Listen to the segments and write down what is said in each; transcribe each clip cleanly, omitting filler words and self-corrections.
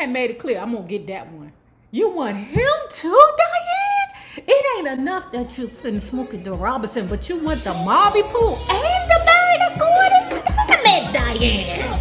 had made it clear, I'm going to get that one. You want him too, Diane? It ain't enough that you finna Smokey the Robinson, but you want the Marvin Poole and the Mary Gordon? Damn it, Diane.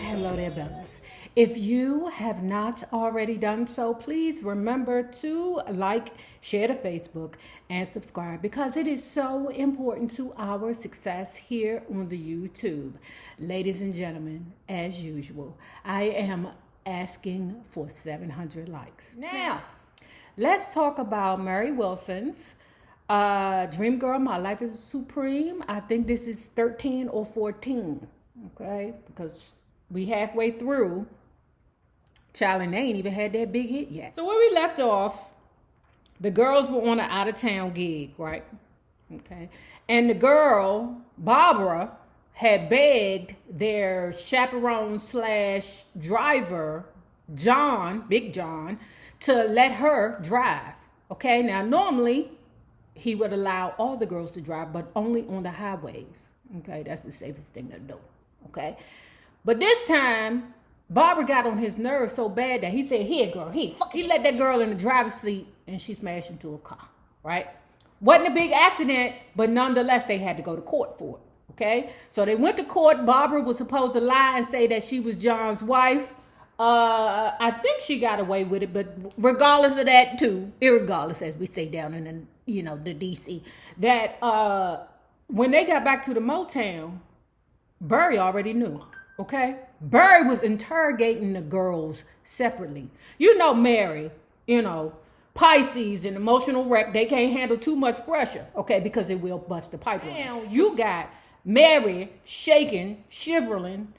Hello there, fellas. If you have not already done so, please remember to like, share to Facebook, and subscribe because it is so important to our success here on the YouTube. Ladies and gentlemen, as usual, I am asking for 700 likes. Now, let's talk about Mary Wilson's DreamGirl, My Life is Supreme. I think this is 13 or 14. Okay, because we halfway through. Child, and they ain't even had that big hit yet. So where we left off, the girls were on an out-of-town gig, right? Okay, and the girl, Barbara, had begged their chaperone slash driver, John, Big John, to let her drive. Okay, now normally he would allow all the girls to drive, but only on the highways. Okay, that's the safest thing to do. Okay, but this time Barbara got on his nerves so bad that he said, "Here, girl, here." He let that girl in the driver's seat, and she smashed into a car. Right? Wasn't a big accident, but nonetheless, they had to go to court for it. Okay, so they went to court. Barbara was supposed to lie and say that she was John's wife. I think she got away with it, but regardless of that, too, irregardless, as we say down in the DC, that when they got back to the Motown, Barry already knew, okay? Barry was interrogating the girls separately. Mary, Pisces and emotional wreck, they can't handle too much pressure, okay, because it will bust the pipeline. Now, you got Mary shaking, shivering,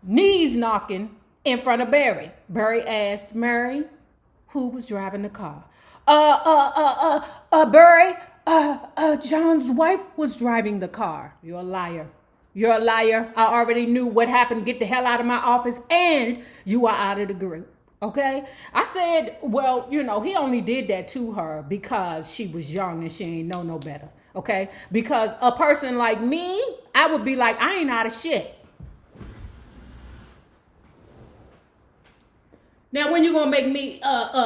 knees knocking in front of Barry. Barry asked Mary, who was driving the car? Barry, John's wife was driving the car. You're a liar. You're a liar. I already knew what happened. Get the hell out of my office. And you are out of the group. Okay? I said, well, he only did that to her because she was young and she ain't know no better. Okay? Because a person like me, I would be like, I ain't out of shit. Now, when you gonna make me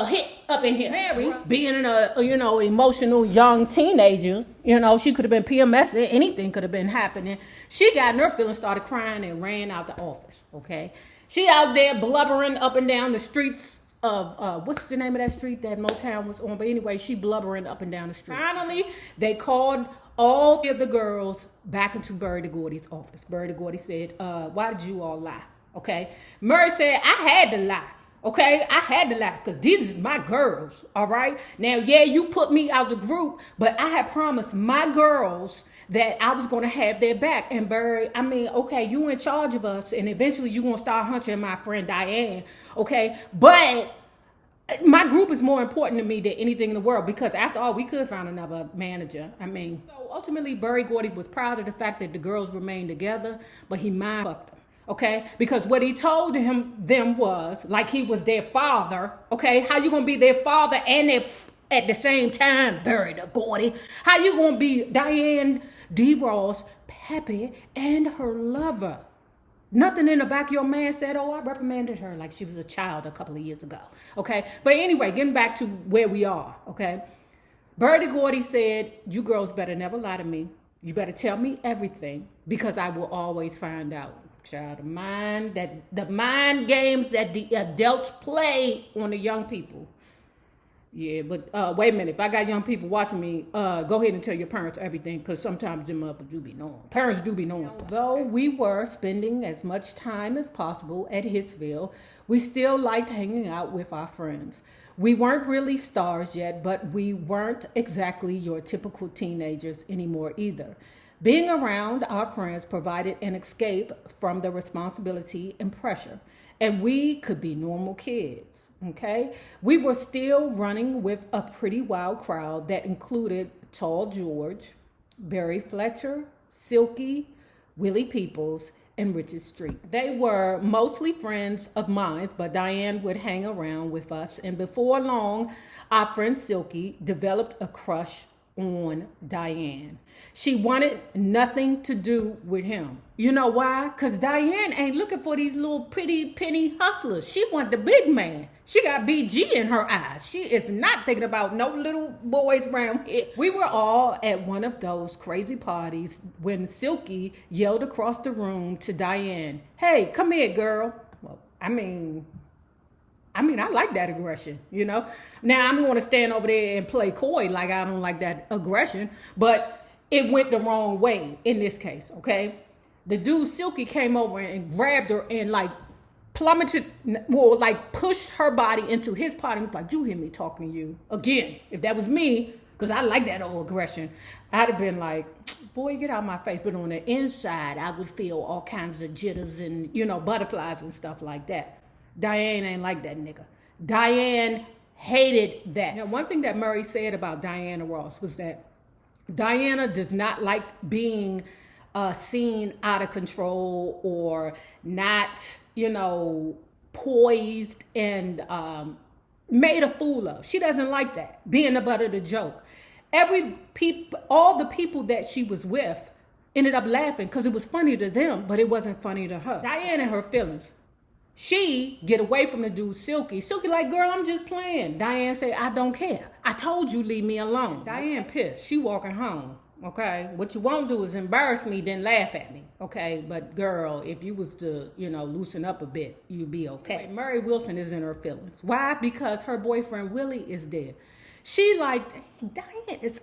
hit up in here? Mary, being an emotional young teenager, she could have been PMSing. Anything could have been happening. She got in her feelings, started crying, and ran out the office. Okay, she out there blubbering up and down the streets of what's the name of that street that Motown was on? But anyway, she blubbering up and down the street. Finally, they called all of the girls back into Barry DeGordy's office. Barry DeGordy said, "Why did you all lie?" Okay, Murray said, "I had to lie." Okay, I had to laugh because these is my girls, all right? Now, yeah, you put me out the group, but I had promised my girls that I was going to have their back. And Barry, okay, you in charge of us, and eventually you're going to start hunting my friend Diane, okay? But my group is more important to me than anything in the world because after all, we could find another manager. So ultimately, Barry Gordy was proud of the fact that the girls remained together, but he mind fucked them. Okay, because what he told them was like he was their father. Okay, how you gonna be their father and at the same time, Barry DeGordy? How you gonna be Diane DeRoss, Peppy, and her lover? Nothing in the back of your man said, "Oh, I reprimanded her like she was a child a couple of years ago." Okay, but anyway, getting back to where we are. Okay, Barry DeGordy said, "You girls better never lie to me. You better tell me everything because I will always find out." Child, the mind games that the adults play on the young people. Yeah, but wait a minute. If I got young people watching me, go ahead and tell your parents everything, because sometimes them mothers do be knowing. Parents do be knowing stuff. Though we were spending as much time as possible at Hitsville, we still liked hanging out with our friends. We weren't really stars yet, but we weren't exactly your typical teenagers anymore either. Being around our friends provided an escape from the responsibility and pressure. And we could be normal kids, okay? We were still running with a pretty wild crowd that included Tall George, Barry Fletcher, Silky, Willie Peoples, and Richard Street. They were mostly friends of mine, but Diane would hang around with us. And before long, our friend Silky developed a crush on Diane. She wanted nothing to do with him. You know why? Because Diane ain't looking for these little pretty penny hustlers. She want the big man. She got BG in her eyes. She is not thinking about no little boys around here. We were all at one of those crazy parties when Silky yelled across the room to Diane, "Hey, come here, girl." Well, I mean, I like that aggression, you know. Now I'm going to stand over there and play coy like I don't like that aggression, but it went the wrong way in this case, okay? The dude Silky came over and grabbed her and like plummeted, well, like pushed her body into his body. He was like, "You hear me talking to you again?" If that was me, because I like that old aggression, I'd have been like, "Boy, get out of my face." But on the inside, I would feel all kinds of jitters and, you know, butterflies and stuff like that. Diane ain't like that nigga. Diane hated that. Now, one thing that Murray said about Diana Ross was that Diana does not like being seen out of control or not, you know, poised and made a fool of. She doesn't like that, being the butt of the joke. All the people that she was with ended up laughing because it was funny to them, but it wasn't funny to her. Diane and her feelings. She get away from the dude Silky. Silky like, "Girl, I'm just playing." Diane say, "I don't care. I told you leave me alone." Diane pissed. She walking home. Okay, what you won't do is embarrass me, then laugh at me. Okay, but girl, if you was to, you know, loosen up a bit, you'd be okay. Murray Wilson is in her feelings. Why? Because her boyfriend Willie is there. She like, "Dang, Diane, it's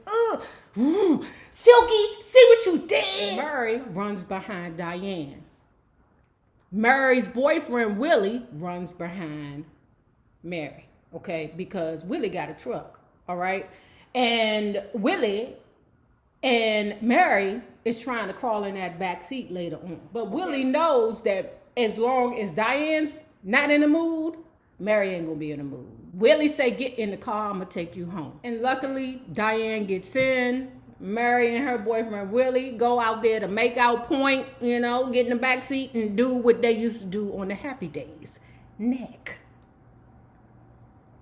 Silky, see what you did." Murray runs behind Diane. Mary's boyfriend, Willie, runs behind Mary, okay? Because Willie got a truck, all right? And Willie and Mary is trying to crawl in that back seat later on. But Willie knows that as long as Diane's not in the mood, Mary ain't gonna be in the mood. Willie say, "Get in the car, I'm gonna take you home." And luckily, Diane gets in. Mary and her boyfriend Willie go out there to make out point, you know, get in the back seat and do what they used to do on the happy days. Neck.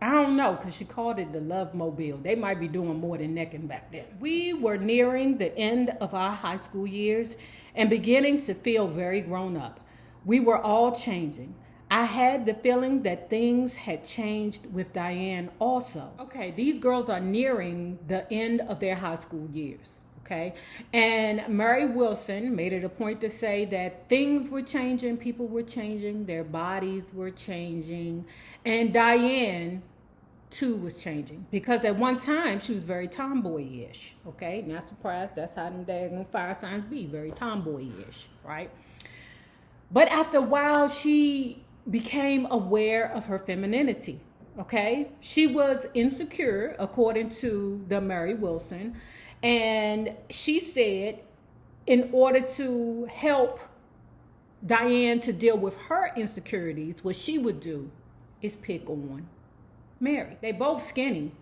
I don't know, because she called it the Love Mobile. They might be doing more than necking back then. We were nearing the end of our high school years and beginning to feel very grown up. We were all changing. I had the feeling that things had changed with Diane also. Okay, these girls are nearing the end of their high school years, okay? And Mary Wilson made it a point to say that things were changing, people were changing, their bodies were changing, and Diane too was changing. Because at one time, she was very tomboyish, okay? Not surprised, that's how them daggone fire signs be, very tomboyish, right? But after a while, she became aware of her femininity, okay? She was insecure, according to the Mary Wilson, and she said in order to help Diane to deal with her insecurities, what she would do is pick on Mary. They both skinny,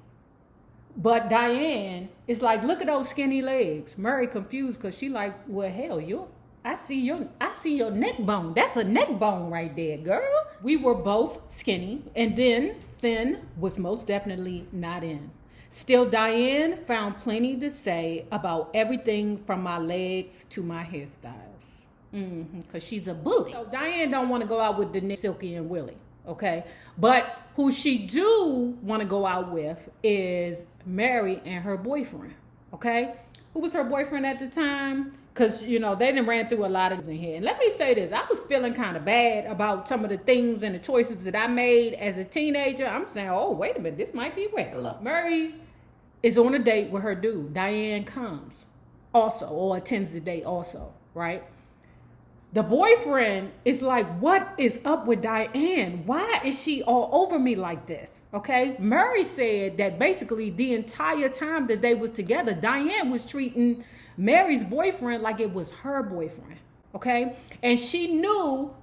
but Diane is like, "Look at those skinny legs." Mary confused because she like, "Well, hell, I see your neck bone. That's a neck bone right there, girl." We were both skinny, and then thin was most definitely not in. Still, Diane found plenty to say about everything from my legs to my hairstyles. Because she's a bully. So Diane don't want to go out with the Silky and Willie, okay? But who she do want to go out with is Mary and her boyfriend, okay? Who was her boyfriend at the time? because, you know, they done ran through a lot of this in here. And let me say this. I was feeling kind of bad about some of the things and the choices that I made as a teenager. I'm saying, oh, wait a minute. This might be regular. Murray is on a date with her dude. Diane comes also, or attends the date also, right? The boyfriend is like, what is up with Diane? Why is she all over me like this? Okay. Murray said that basically the entire time that they was together, Diane was treating Mary's boyfriend like it was her boyfriend. Okay. And she knew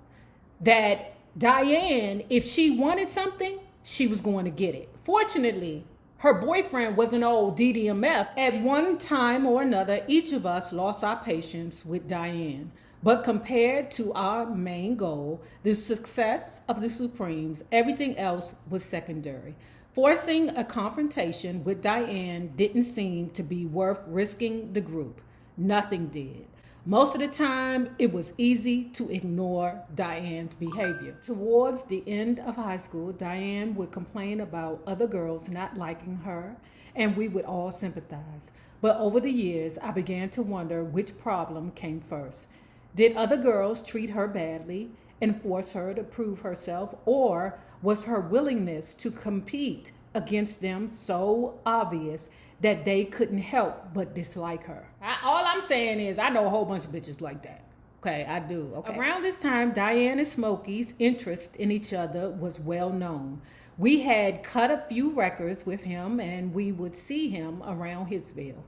that Diane, if she wanted something, she was going to get it. Fortunately, her boyfriend was an old DDMF. At one time or another, each of us lost our patience with Diane. But compared to our main goal, the success of the Supremes, everything else was secondary. Forcing a confrontation with Diane didn't seem to be worth risking the group. Nothing did. Most of the time, it was easy to ignore Diane's behavior. Towards the end of high school, Diane would complain about other girls not liking her, and we would all sympathize. But over the years, I began to wonder which problem came first. Did other girls treat her badly and force her to prove herself, or was her willingness to compete against them so obvious that they couldn't help but dislike her? All I'm saying is I know a whole bunch of bitches like that. Okay, I do. Okay. Around this time, Diane and Smokey's interest in each other was well known. We had cut a few records with him, and we would see him around Hillsville.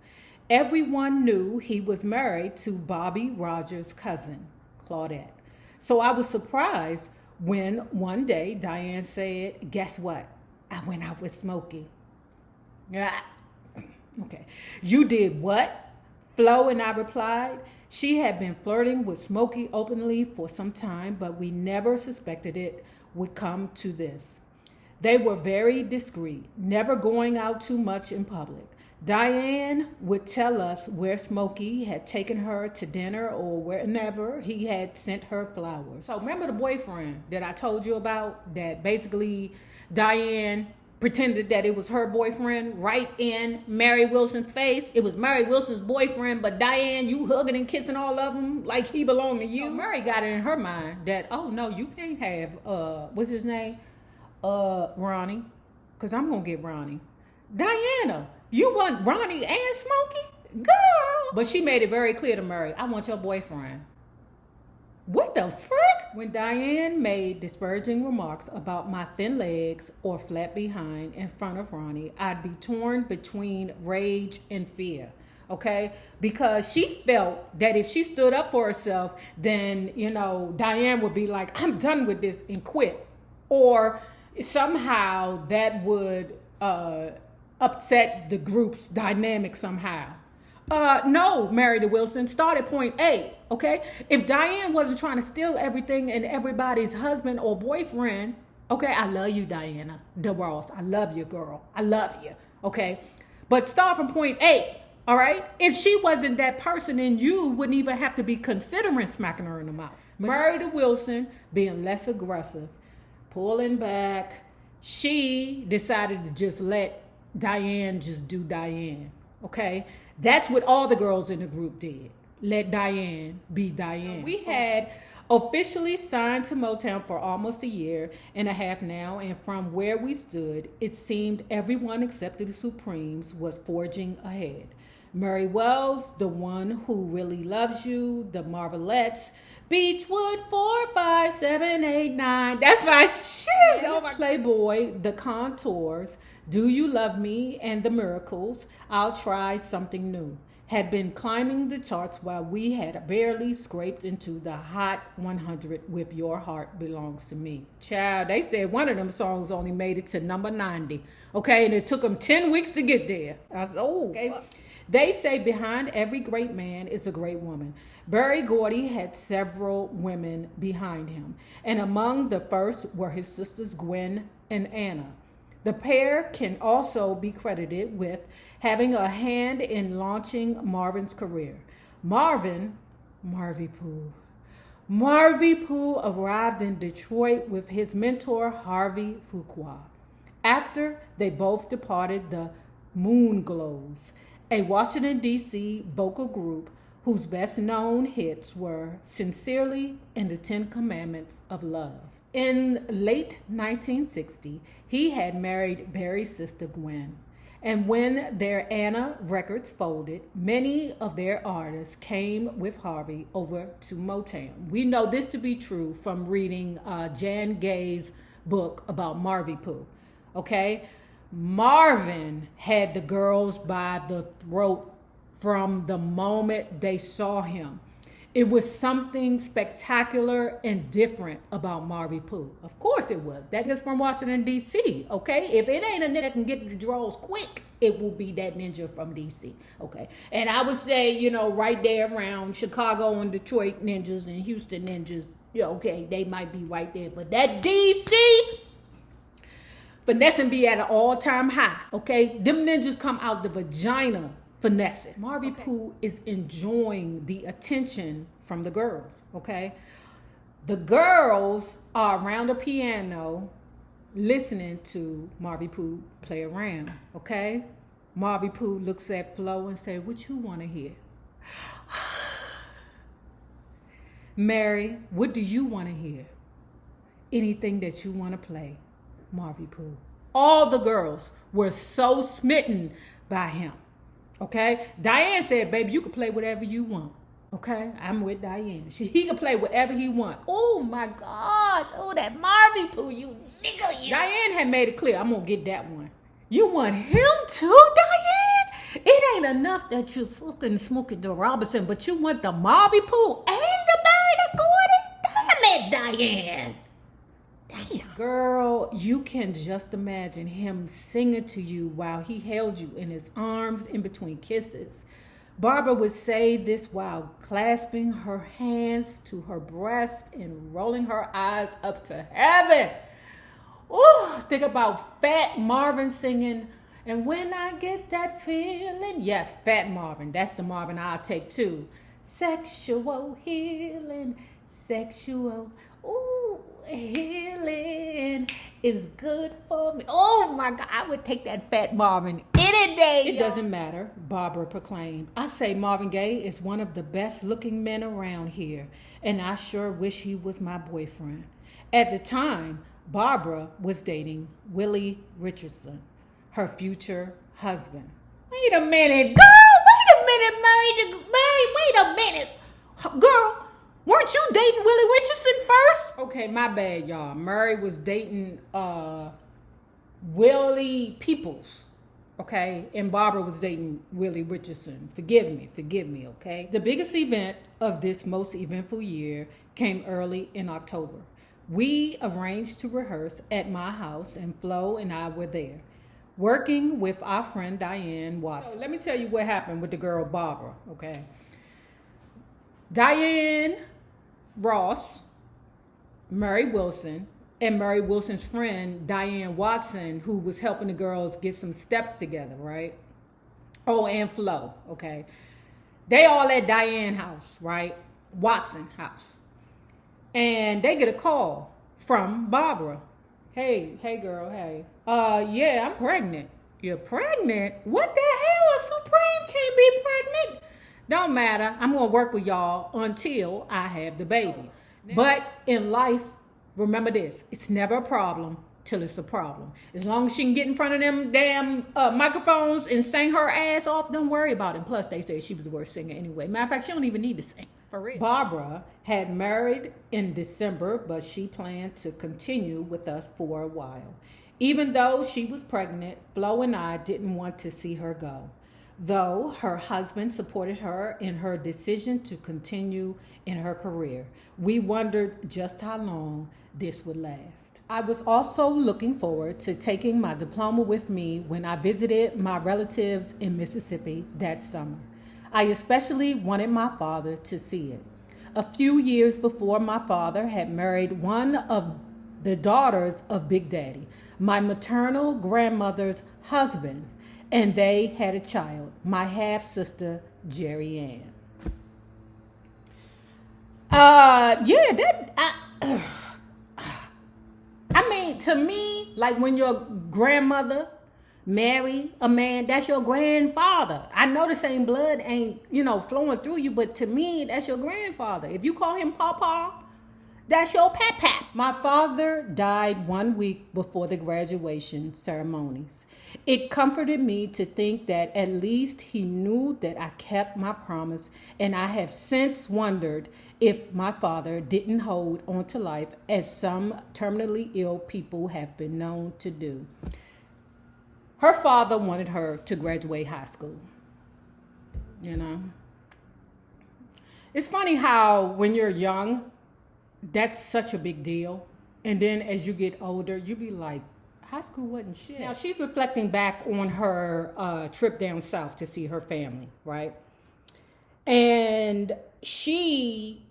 Everyone knew he was married to Bobby Rogers' cousin, Claudette. So I was surprised when one day Diane said, guess what? I went out with Smokey. Okay. You did what? Flo and I replied. She had been flirting with Smokey openly for some time, but we never suspected it would come to this. They were very discreet, never going out too much in public. Diane would tell us where Smokey had taken her to dinner or wherever he had sent her flowers. So remember the boyfriend that I told you about, that basically Diane pretended that it was her boyfriend right in Mary Wilson's face. It was Mary Wilson's boyfriend, but Diane, you hugging and kissing all of them like he belonged to you. So Mary got it in her mind that, oh no, you can't have, what's his name? Ronnie, because I'm going to get Ronnie. Diana, you want Ronnie and Smokey? Girl. But she made it very clear to Murray, I want your boyfriend. What the frick? When Diane made disparaging remarks about my thin legs or flat behind in front of Ronnie, I'd be torn between rage and fear. Okay? Because she felt that if she stood up for herself, then, you know, Diane would be like, I'm done with this and quit. Or somehow that would upset the group's dynamic somehow. No, Mary Wilson, start at point A, okay? If Diane wasn't trying to steal everything and everybody's husband or boyfriend, okay, I love you, Diana DeRoss. I love you, girl. I love you, okay? But start from point A, all right? If she wasn't that person, then you wouldn't even have to be considering smacking her in the mouth. Mary Wilson being less aggressive, pulling back, she decided to just let Diane just do Diane, okay? That's what all the girls in the group did. Let Diane be Diane. We had officially signed to Motown for almost a year and a half now, and from where we stood, it seemed everyone except the Supremes was forging ahead. Murray Wells, The One Who Really Loves You, The Marvelettes, Beechwood 4, 5, 7, 8, 9. That's my shit. Oh my Playboy, The Contours, Do You Love Me, and The Miracles, I'll Try Something New, had been climbing the charts while we had barely scraped into the Hot 100 with Your Heart Belongs to Me. Child, they said one of them songs only made it to number 90. Okay, and it took them 10 weeks to get there. I said, oh, okay. They say behind every great man is a great woman. Berry Gordy had several women behind him, and among the first were his sisters Gwen and Anna. The pair can also be credited with having a hand in launching Marvin's career. Marvy Pooh arrived in Detroit with his mentor Harvey Fuqua. After they both departed the Moonglows, a Washington, D.C. vocal group whose best known hits were Sincerely and the 10 Commandments of Love. In late 1960, he had married Barry's sister Gwen. And when their Anna records folded, many of their artists came with Harvey over to Motown. We know this to be true from reading Jan Gay's book about Marvin Pooh. Okay? Marvin had the girls by the throat from the moment they saw him. It was something spectacular and different about Marvin Pooh. Of course it was. That is from Washington, D.C., okay? If it ain't a nigga that can get the draws quick, it will be that ninja from D.C., okay? And I would say, right there around Chicago and Detroit ninjas and Houston ninjas, okay, they might be right there. But that D.C., finessing be at an all-time high, okay? Them ninjas come out the vagina finessing. Marvin Pooh is enjoying the attention from the girls, okay? The girls are around the piano listening to Marvin Pooh play around, okay? Marvin Pooh looks at Flo and say, "What you want to hear?" "Mary, what do you want to hear?" "Anything that you want to play, Marvin Pooh." All the girls were so smitten by him. Okay? Diane said, "Baby, you can play whatever you want." Okay? I'm with Diane. He can play whatever he want. Oh my gosh. Oh, that Marvin Pooh, you nigga. You. Diane had made it clear. I'm going to get that one. You want him too, Diane? It ain't enough that you fucking Smokey the Robinson, but you want the Marvin Pooh and the Barry Gordon? Damn it, Diane. Damn. Girl, you can just imagine him singing to you while he held you in his arms in between kisses. Barbara would say this while clasping her hands to her breast and rolling her eyes up to heaven. Ooh, think about Fat Marvin singing, "And when I get that feeling." Yes, Fat Marvin. That's the Marvin I'll take too. "Sexual healing, sexual. Ooh, healing is good for me." Oh my God, I would take that Fat Marvin any day. It doesn't matter, Barbara proclaimed. "I say Marvin Gaye is one of the best looking men around here, and I sure wish he was my boyfriend." At the time, Barbara was dating Willie Richardson, her future husband. Wait a minute, girl. Wait a minute, Mary. Wait a minute. Girl, weren't you dating Willie Richardson first? Okay, my bad, y'all. Murray was dating Willie Peoples, okay? And Barbara was dating Willie Richardson. Forgive me, okay? The biggest event of this most eventful year came early in October. We arranged to rehearse at my house, and Flo and I were there, working with our friend Diane Watson. So let me tell you what happened with the girl Barbara, okay? Diane Ross, Murray Wilson, and Murray Wilson's friend Diane Watson, who was helping the girls get some steps together, right? Oh, and Flo, okay? They all at Diane house, right? Watson house. And they get a call from Barbara. Hey girl, hey. Yeah, I'm pregnant." "You're pregnant? What the hell? A Supreme can't be pregnant." "Don't matter. I'm going to work with y'all until I have the baby." But in life, remember this. It's never a problem till it's a problem. As long as she can get in front of them damn microphones and sing her ass off, don't worry about it. And plus, they say she was the worst singer anyway. Matter of fact, she don't even need to sing. For real. Barbara had married in December, but she planned to continue with us for a while. Even though she was pregnant, Flo and I didn't want to see her go. Though her husband supported her in her decision to continue in her career, we wondered just how long this would last. I was also looking forward to taking my diploma with me when I visited my relatives in Mississippi that summer. I especially wanted my father to see it. A few years before, my father had married one of the daughters of Big Daddy, my maternal grandmother's husband, and they had a child, my half-sister, Jerry Ann. I mean, to me, like when your grandmother marry a man, that's your grandfather. I know the same blood ain't, flowing through you, but to me, that's your grandfather. If you call him Papa, that's your pap. My father died 1 week before the graduation ceremonies. It comforted me to think that at least he knew that I kept my promise, and I have since wondered if my father didn't hold on to life as some terminally ill people have been known to do. Her father wanted her to graduate high school. It's funny how when you're young, that's such a big deal. And then as you get older, you be like, high school wasn't shit. Now, she's reflecting back on her trip down south to see her family, right? And she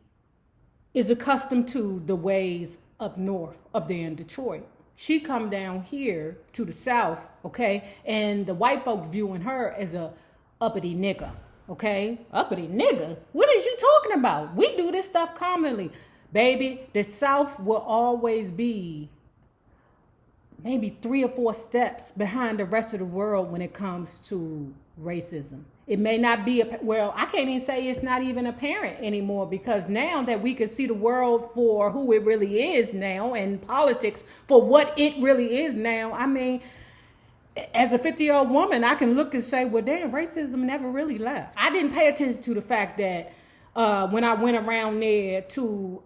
is accustomed to the ways up north, up there in Detroit. She come down here to the south, okay? And the white folks viewing her as a uppity nigga, okay? Uppity nigga? What is you talking about? We do this stuff commonly. Baby, the South will always be maybe 3 or 4 steps behind the rest of the world when it comes to racism. It may not be, I can't even say it's not even apparent anymore, because now that we can see the world for who it really is now, and politics for what it really is now, I mean, as a 50-year-old woman, I can look and say, well, damn, racism never really left. I didn't pay attention to the fact that when I went around there to,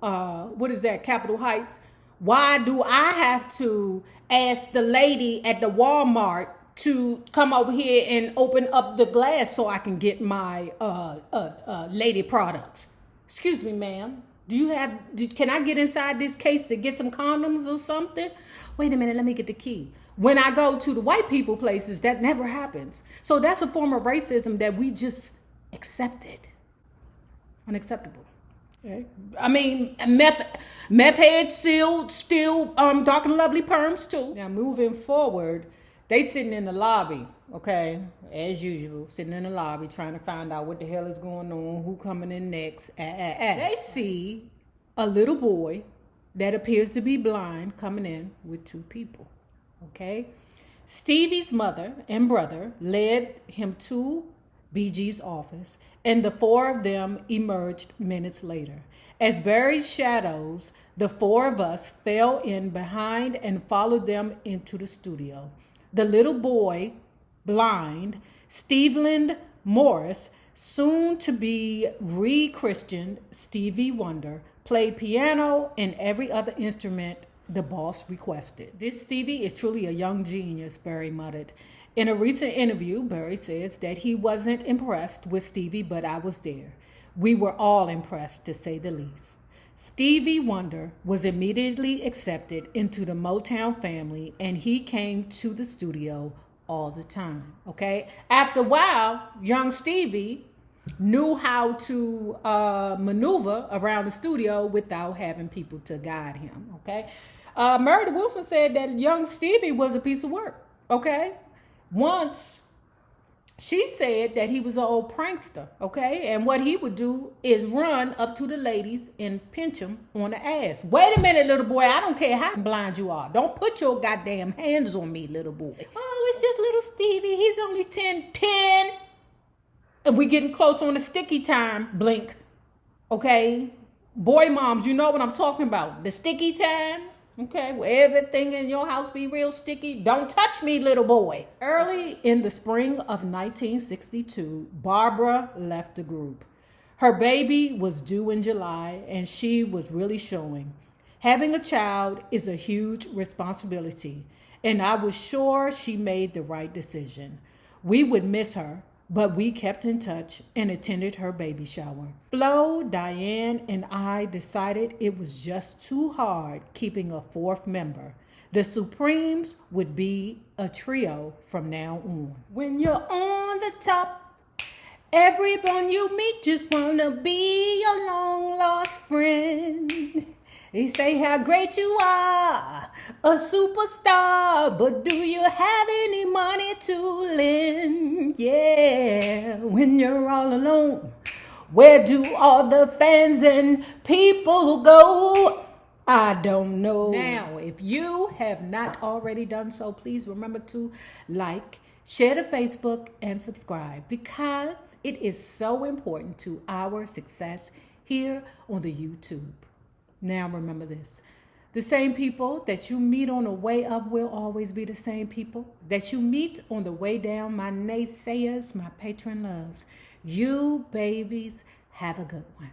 Capitol Heights, why do I have to ask the lady at the Walmart to come over here and open up the glass so I can get my lady products? Excuse me, ma'am. Can I get inside this case to get some condoms or something? Wait a minute, let me get the key. When I go to the white people places, that never happens. So that's a form of racism that we just accepted. Unacceptable. Okay. I mean, meth heads still dark and lovely perms too. Now moving forward, they sitting in the lobby, okay, as usual, sitting in the lobby trying to find out what the hell is going on, who coming in next. They see a little boy that appears to be blind coming in with 2 people, okay? Stevie's mother and brother led him to BG's office, and the 4 of them emerged minutes later. As Barry's shadows, the 4 of us fell in behind and followed them into the studio. The little boy, blind, Steveland Morris, soon to be re-Christianed Stevie Wonder, played piano and every other instrument the boss requested. This Stevie is truly a young genius, Barry muttered. In a recent interview, Barry says that he wasn't impressed with Stevie, but I was there. We were all impressed, to say the least. Stevie Wonder was immediately accepted into the Motown family, and he came to the studio all the time, okay? After a while, young Stevie knew how to maneuver around the studio without having people to guide him, okay? Meredith Wilson said that young Stevie was a piece of work, okay? Once, she said that he was an old prankster, okay? And what he would do is run up to the ladies and pinch them on the ass. Wait a minute, little boy. I don't care how blind you are. Don't put your goddamn hands on me, little boy. Oh, it's just little Stevie. He's only 10. And we getting close on the sticky time, blink, okay? Boy moms, you know what I'm talking about. The sticky time. Okay, where everything in your house be real sticky. Don't touch me, little boy. Early in the spring of 1962, Barbara left the group. Her baby was due in July, and she was really showing. Having a child is a huge responsibility, and I was sure she made the right decision. We would miss her, but we kept in touch and attended her baby shower. Flo, Diane, and I decided it was just too hard keeping a 4th member. The Supremes would be a trio from now on. When you're on the top, everyone you meet just wanna be your long lost friend. They say how great you are, a superstar, but do you have any money to lend? Yeah, when you're all alone, where do all the fans and people go? I don't know. Now, if you have not already done so, please remember to like, share to Facebook, and subscribe because it is so important to our success here on the YouTube. Now, remember this. The same people that you meet on the way up will always be the same people that you meet on the way down. My naysayers, my patron loves. You babies, have a good one.